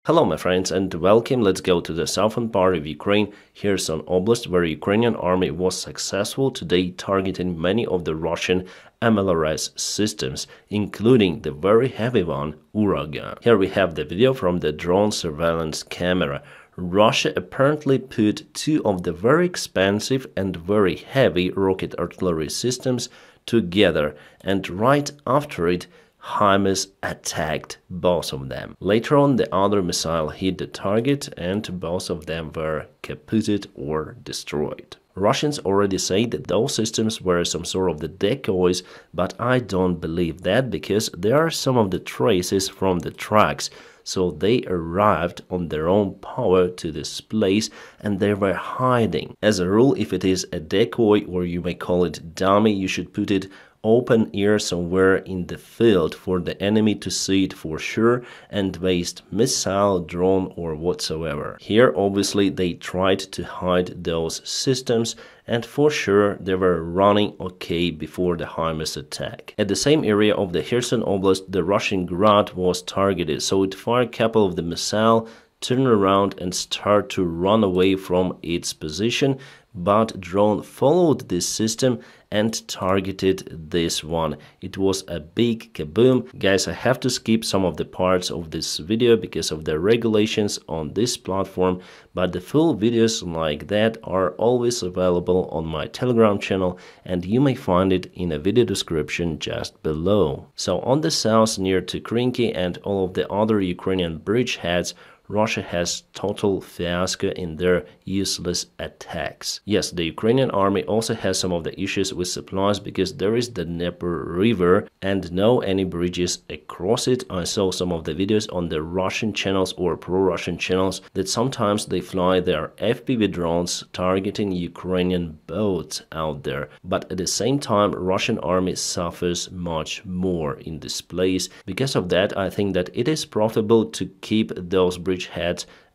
Hello my friends and welcome. Let's go to the southern part of Ukraine, Kherson Oblast, where Ukrainian army was successful today targeting many of the Russian MLRS systems, including the very heavy one, Uragan. Here we have the video from the drone surveillance camera. Russia apparently put two of the very expensive and very heavy rocket artillery systems together, and right after it, HIMARS attacked both of them. Later on, the other missile hit the target and both of them were kaputted or destroyed. Russians already say that those systems were some sort of the decoys, but I don't believe that because there are some of the traces from the tracks. So they arrived on their own power to this place and they were hiding. As a rule, if it is a decoy, or you may call it dummy, you should put it open air somewhere in the field for the enemy to see it for sure and waste missile, drone or whatsoever. Here obviously they tried to hide those systems and for sure they were running okay before the HIMARS attack. At the same area of the Kherson Oblast, the Russian Grad was targeted, so it fired a couple of the missile, turn around and start to run away from its position, but drone followed this system and targeted this one. It was a big kaboom. Guys, I have to skip some of the parts of this video because of the regulations on this platform, but the full videos like that are always available on my Telegram channel and you may find it in a video description just below. So on the south near to Krinky and all of the other Ukrainian bridgeheads, Russia has total fiasco in their useless attacks. Yes, the Ukrainian army also has some of the issues with supplies because there is the Dnieper River and no any bridges across it. I saw some of the videos on the Russian channels or pro-Russian channels that sometimes they fly their FPV drones targeting Ukrainian boats out there. But at the same time, Russian army suffers much more in this place. Because of that, I think that it is profitable to keep those bridgeheads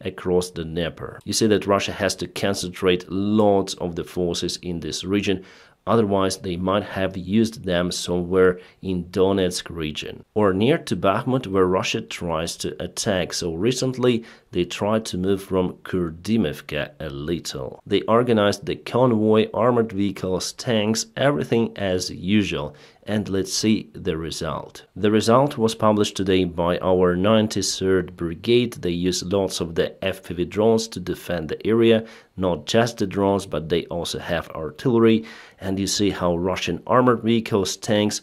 across the Dnieper. You see that Russia has to concentrate lots of the forces in this region, otherwise they might have used them somewhere in Donetsk region or near to Bakhmut where Russia tries to attack. So recently they tried to move from Kurdimivka a little. They organized the convoy, armored vehicles, tanks, everything as usual. And let's see the result. The result was published today by our 93rd Brigade. They use lots of the FPV drones to defend the area, not just the drones, but they also have artillery. And you see how Russian armored vehicles, tanks,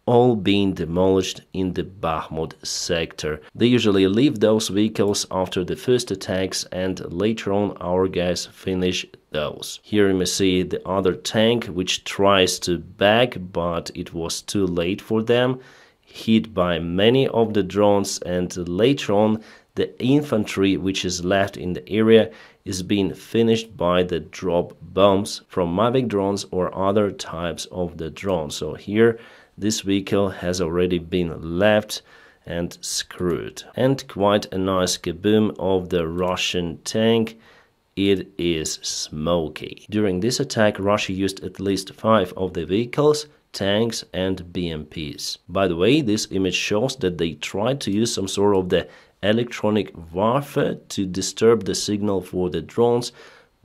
all being demolished in the Bakhmut sector. They usually leave those vehicles after the first attacks and later on our guys finish those. Here you may see the other tank which tries to back, but it was too late for them, hit by many of the drones, and later on the infantry which is left in the area is being finished by the drop bombs from Mavic drones or other types of the drones. So here this vehicle has already been left and screwed. And quite a nice kaboom of the Russian tank. It is smoky. During this attack, Russia used at least 5 of the vehicles, tanks and BMPs. By the way, this image shows that they tried to use some sort of the electronic warfare to disturb the signal for the drones,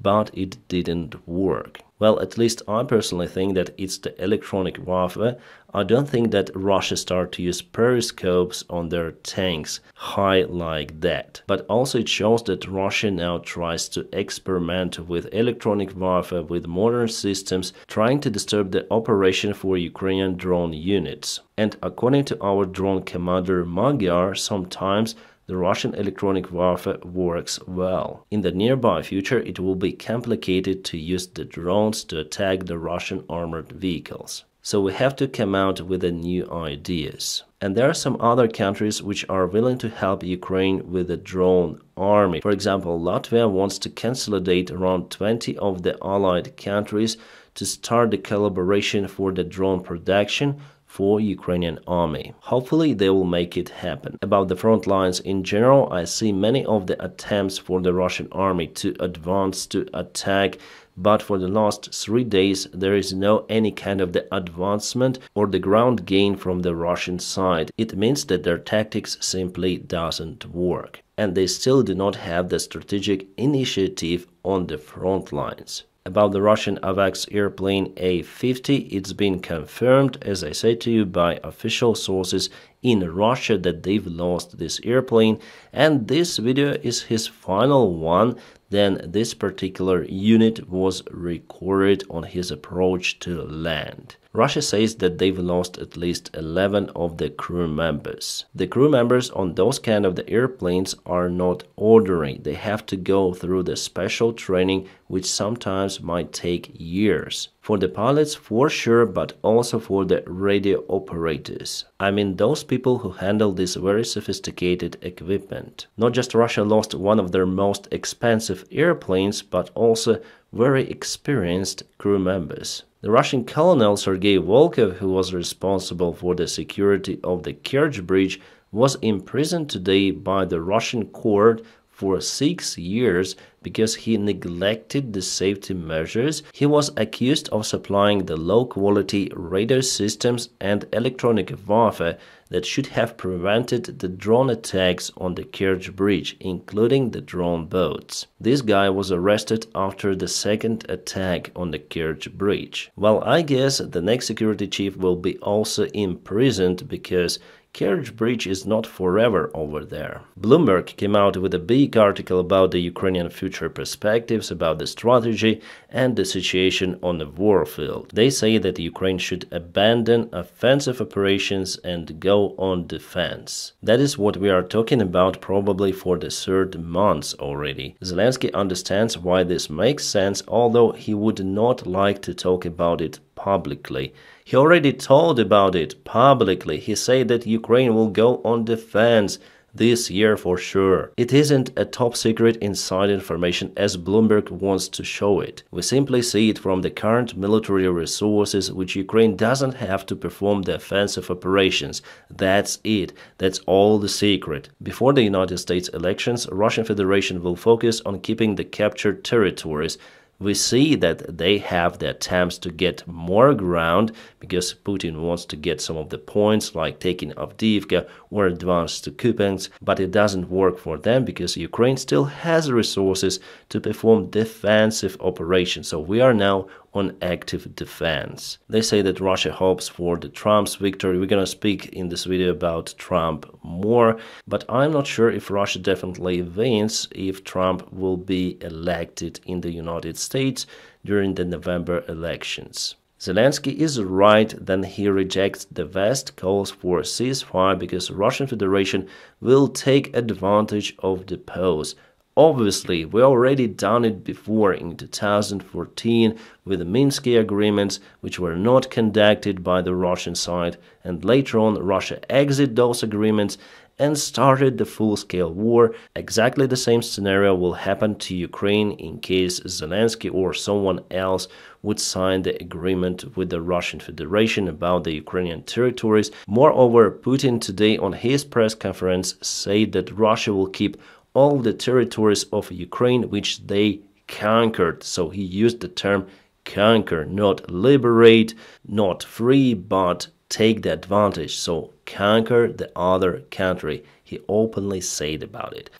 but it didn't work. Well, at least I personally think that it's the electronic warfare. I don't think that Russia started to use periscopes on their tanks high like that. But also it shows that Russia now tries to experiment with electronic warfare with modern systems, trying to disturb the operation for Ukrainian drone units. And according to our drone commander Magyar, sometimes the Russian electronic warfare works well. In the nearby future, it will be complicated to use the drones to attack the Russian armored vehicles. So we have to come out with the new ideas. And there are some other countries which are willing to help Ukraine with the drone army. For example, Latvia wants to consolidate around 20 of the allied countries to start the collaboration for the drone production for Ukrainian army. Hopefully they will make it happen. About the front lines in general, I see many of the attempts for the Russian army to advance to attack but for the last 3 days there is no any kind of the advancement or the ground gain from the Russian side. It means that their tactics simply doesn't work, and they still do not have the strategic initiative on the front lines. About the Russian AVAX airplane A-50, it's been confirmed, as I said to you, by official sources in Russia that they've lost this airplane, and this video is his final one. Then this particular unit was recorded on his approach to land. Russia says that they've lost at least 11 of the crew members. The crew members on those kind of the airplanes are not ordinary. They have to go through the special training, which sometimes might take years. For the pilots, for sure, but also for the radio operators. I mean, those people who handle this very sophisticated equipment. Not just Russia lost one of their most expensive airplanes, but also very experienced crew members. The Russian colonel Sergei Volkov, who was responsible for the security of the Kerch Bridge, was imprisoned today by the Russian court for 6 years because he neglected the safety measures. He was accused of supplying the low-quality radar systems and electronic warfare that should have prevented the drone attacks on the Kerch Bridge, including the drone boats. This guy was arrested after the second attack on the Kerch Bridge. Well, I guess the next security chief will be also imprisoned because Kerch Bridge is not forever over there. Bloomberg came out with a big article about the Ukrainian future perspectives, about the strategy and the situation on the warfield. They say that Ukraine should abandon offensive operations and go on defense. That is what we are talking about probably for the third month already. Zelensky understands why this makes sense, although he would not like to talk about it publicly. He already told about it publicly. He said that Ukraine will go on defense this year for sure. It isn't a top secret inside information as Bloomberg wants to show it. We simply see it from the current military resources which Ukraine doesn't have to perform the offensive operations. That's it. That's all the secret. Before the United States elections, Russian Federation will focus on keeping the captured territories. We see that they have the attempts to get more ground because Putin wants to get some of the points like taking Avdiivka or advance to Kupiansk, but it doesn't work for them because Ukraine still has resources to perform defensive operations. So we are now on active defense. They say that Russia hopes for the Trump's victory. We're gonna speak in this video about Trump more, but I'm not sure if Russia definitely wins if Trump will be elected in the United States during the November elections. Zelensky is right, then he rejects the West calls for ceasefire because Russian Federation will take advantage of the pause. Obviously, we already done it before in 2014 with the Minsk agreements, which were not conducted by the Russian side, and later on Russia exited those agreements and started the full-scale war. Exactly the same scenario will happen to Ukraine in case Zelensky or someone else would sign the agreement with the Russian Federation about the Ukrainian territories. Moreover, Putin today on his press conference said that Russia will keep all the territories of Ukraine which they conquered. So he used the term conquer, not liberate, not free, but take the advantage. So conquer the other country. He openly said about it.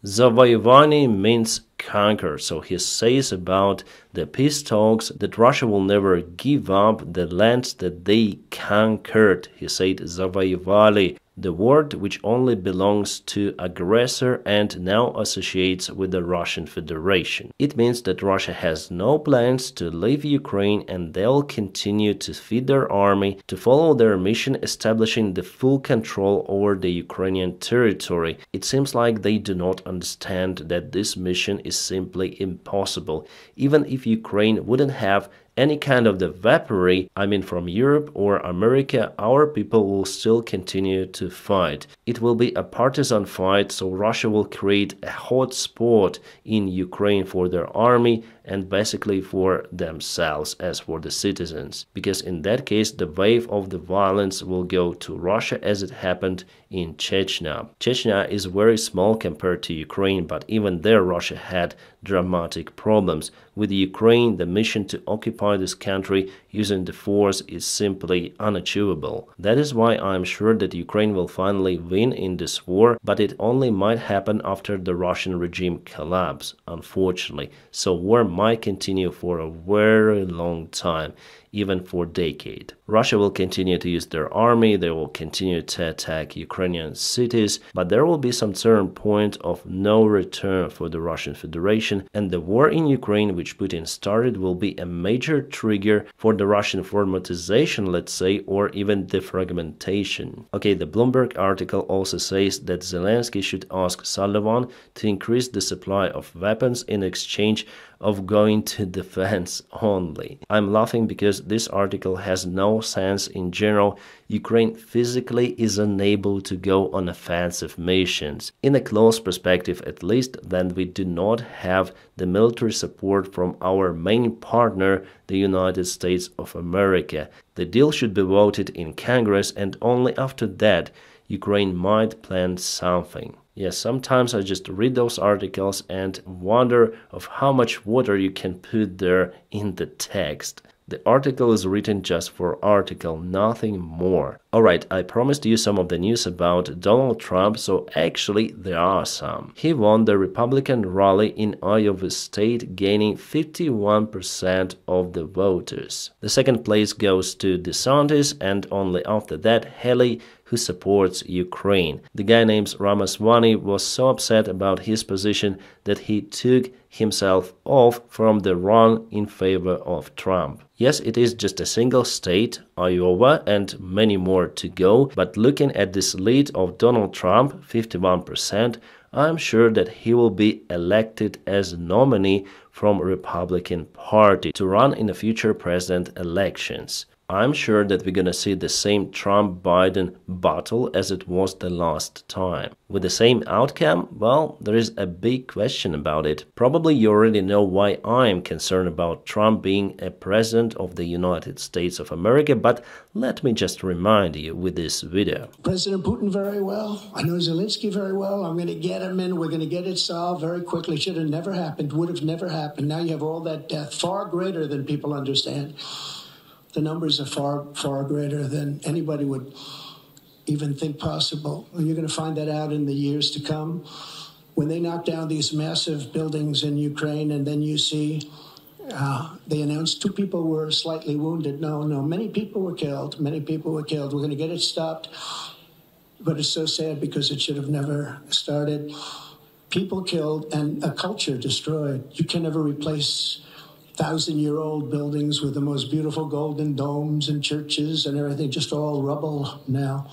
Завоевание means conquer. So he says about the peace talks that Russia will never give up the lands that they conquered. He said завоевали, the word which only belongs to aggressor and now associates with the Russian Federation. It means that Russia has no plans to leave Ukraine and they'll continue to feed their army to follow their mission establishing the full control over the Ukrainian territory. It seems like they do not understand that this mission is simply impossible. Even if Ukraine wouldn't have any kind of the weaponry, I mean from Europe or America, our people will still continue to fight. It will be a partisan fight, so Russia will create a hot spot in Ukraine for their army and basically for themselves as for the citizens. Because in that case, the wave of the violence will go to Russia as it happened in Chechnya. Chechnya is very small compared to Ukraine, but even there Russia had dramatic problems. With Ukraine, the mission to occupy this country using the force is simply unachievable. That is why I am sure that Ukraine will finally win in this war, but it only might happen after the Russian regime collapse, unfortunately. So war might continue for a very long time, even for decades. Russia will continue to use their army, they will continue to attack Ukrainian cities, but there will be some certain point of no return for the Russian Federation, and the war in Ukraine which Putin started will be a major trigger for the Russian formatization, let's say, or even defragmentation. Okay, the Bloomberg article also says that Zelensky should ask Sullivan to increase the supply of weapons in exchange of going to defense only. I'm laughing because this article has no sense in general. Ukraine physically is unable to go on offensive missions. In a close perspective at least, then we do not have the military support from our main partner, the United States of America. The deal should be voted in Congress, and only after that Ukraine might plan something. Yes, sometimes I just read those articles and wonder of how much water you can put there in the text. The article is written just for article, nothing more. Alright, I promised you some of the news about Donald Trump, so actually there are some. He won the Republican rally in Iowa State, gaining 51% of the voters. The second place goes to DeSantis, and only after that Haley, who supports Ukraine. The guy named Ramaswamy was so upset about his position that he took himself off from the run in favor of Trump. Yes, it is just a single state, Iowa, and many more to go, but looking at this lead of Donald Trump, 51%, I'm sure that he will be elected as nominee from Republican Party to run in the future president elections. I'm sure that we're gonna see the same Trump-Biden battle as it was the last time. With the same outcome? Well, there is a big question about it. Probably you already know why I am concerned about Trump being a president of the United States of America, but let me just remind you with this video. President Putin very well. I know Zelensky very well. I'm gonna get him in. We're gonna get it solved very quickly. Should have never happened. Would have never happened. Now you have all that death, far greater than people understand. The numbers are far, far greater than anybody would even think possible. You're going to find that out in the years to come. When they knock down these massive buildings in Ukraine, and then you see they announced 2 people were slightly wounded. No, many people were killed. Many people were killed. We're going to get it stopped. But it's so sad because it should have never started. People killed and a culture destroyed. You can never replace 1,000-year-old buildings with the most beautiful golden domes and churches and everything, just all rubble now.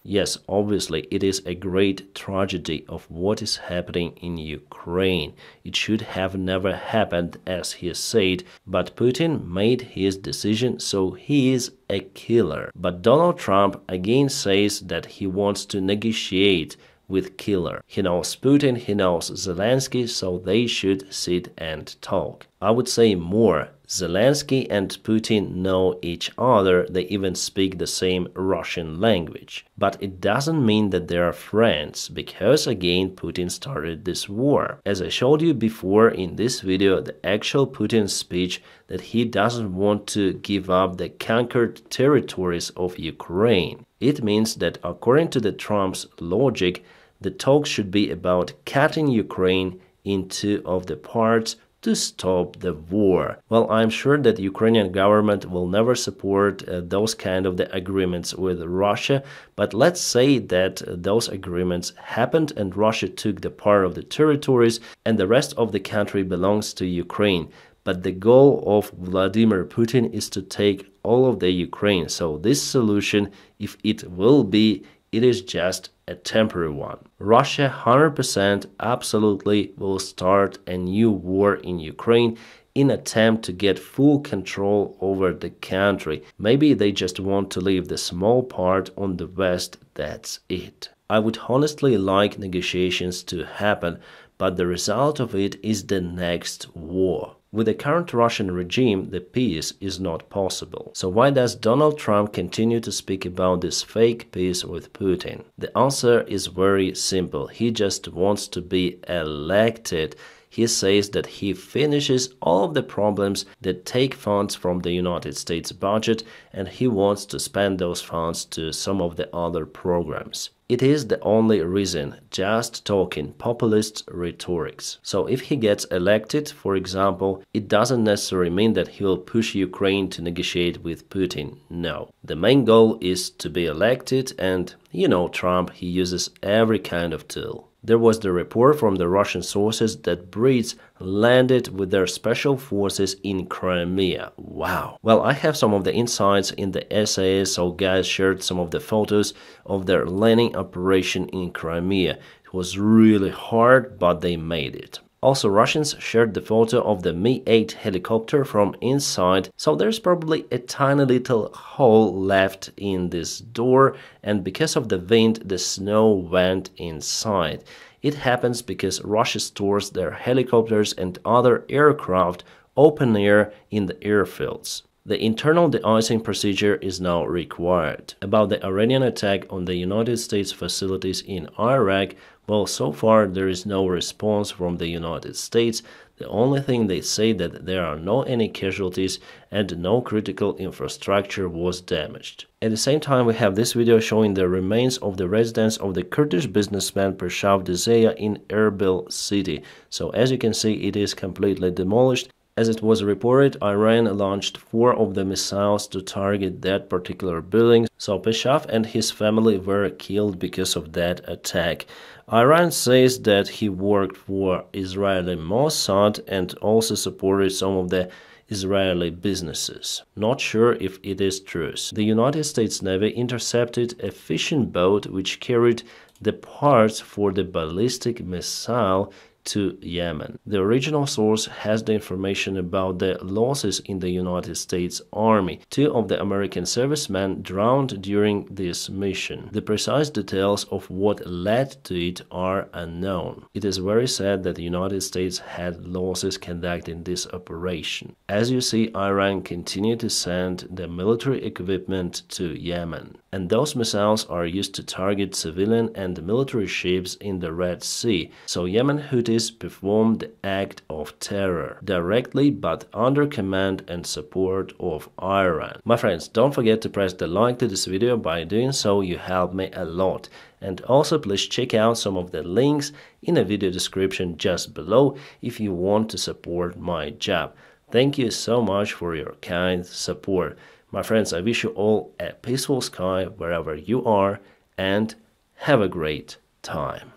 Yes, obviously, it is a great tragedy of what is happening in Ukraine. It should have never happened, as he said, but Putin made his decision, so he is a killer. But Donald Trump again says that he wants to negotiate with killer. He knows Putin, he knows Zelensky, so they should sit and talk. I would say more. Zelensky and Putin know each other, they even speak the same Russian language. But it doesn't mean that they are friends, because again Putin started this war. As I showed you before in this video, the actual Putin speech that he doesn't want to give up the conquered territories of Ukraine. It means that according to the Trump's logic, the talk should be about cutting Ukraine into of the parts to stop the war. Well, I'm sure that Ukrainian government will never support those kind of the agreements with Russia, but let's say that those agreements happened and Russia took the part of the territories and the rest of the country belongs to Ukraine. But the goal of Vladimir Putin is to take all of the Ukraine. So this solution, if it will be, it is just a temporary one. Russia 100% absolutely will start a new war in Ukraine in attempt to get full control over the country. Maybe they just want to leave the small part on the west, that's it. I would honestly like negotiations to happen, but the result of it is the next war. With the current Russian regime, the peace is not possible. So why does Donald Trump continue to speak about this fake peace with Putin? The answer is very simple. He just wants to be elected. He says that he finishes all of the problems that take funds from the United States budget, and he wants to spend those funds to some of the other programs. It is the only reason, just talking populist rhetorics. So if he gets elected, for example, it doesn't necessarily mean that he will push Ukraine to negotiate with Putin. No. The main goal is to be elected, and you know Trump, he uses every kind of tool. There was the report from the Russian sources that Brits landed with their special forces in Crimea. Wow. Well, I have some of the insights in the SAS, so guys shared some of the photos of their landing operation in Crimea. It was really hard, but they made it. Also, Russians shared the photo of the Mi-8 helicopter from inside, so there's probably a tiny little hole left in this door, and because of the wind, the snow went inside. It happens because Russia stores their helicopters and other aircraft open air in the airfields. The internal de-icing procedure is now required. About the Iranian attack on the United States facilities in Iraq, well, so far there is no response from the United States. The only thing they say that there are no any casualties and no critical infrastructure was damaged. At the same time, we have this video showing the remains of the residence of the Kurdish businessman Pershav Dizaya in Erbil city. So as you can see, it is completely demolished. As it was reported, Iran launched 4 of the missiles to target that particular building, so Peshav and his family were killed because of that attack. Iran says that he worked for Israeli Mossad and also supported some of the Israeli businesses. Not sure if it is true. The United States Navy intercepted a fishing boat which carried the parts for the ballistic missile to Yemen. The original source has the information about the losses in the United States Army. 2 of the American servicemen drowned during this mission. The precise details of what led to it are unknown. It is very sad that the United States had losses conducting this operation. As you see, Iran continued to send the military equipment to Yemen, and those missiles are used to target civilian and military ships in the Red Sea. So Yemen Houthis performed the act of terror directly but under command and support of Iran. My friends, don't forget to press the like to this video. By doing so, you help me a lot. And also please check out some of the links in the video description just below if you want to support my job. Thank you so much for your kind support. My friends, I wish you all a peaceful sky wherever you are, and have a great time.